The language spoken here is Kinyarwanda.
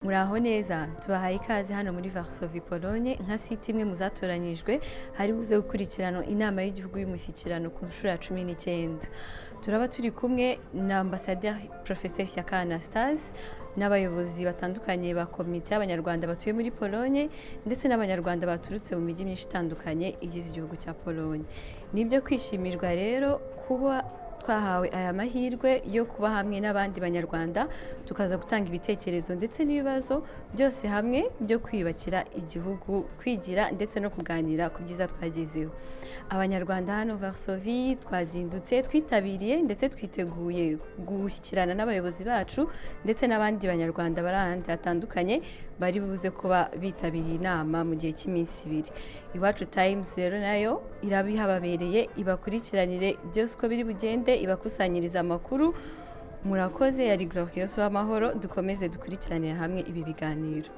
Muraho neza tubahaye ikaze hano muri Varsovie Pologne nka site imwe muzatoranyijwe hari buze gukurikirana inama y'igihugu y'umushyikirano ku nshuro ya 19. Turaba turi kumwe na ambassadeur Professeur Shyaka Anastase n'abayobozi batandukanye ba komite y'abanyarwanda batuye muri Pologne ndetse n'abanyarwanda baturutse mu mijyi myinshi itandukanye igize igihugu cya Pologne. Nibyo kwishimirwa rero kuba twahawe aya mahirwe yo kuba hamwe n'abandi banyarwanda tukaza gutanga ibitekerezo ndetse n'ibibazo byose hamwe byo kwiyubakira igihugu, kwigira ndetse no kuganira ku byiza twagezeho. Abanyarwanda hano Varsovie twazindutse twitabiriye ndetse twiteguye gushyikirana n'abayobozi bacu ndetse n'abandi banyarwanda barahandi hatandukanye bari buze kuba bitabiriye inama mu gihe cy'iminsi 2. Iwacu Times rero nayo irabihababereye ibakurikiranire byose uko biri bugende ibakusanyiriza amakuru. Murakoze, yari Gloriose w'amahoro, dukomeze dukurikiranira hamwe ibi biganiro.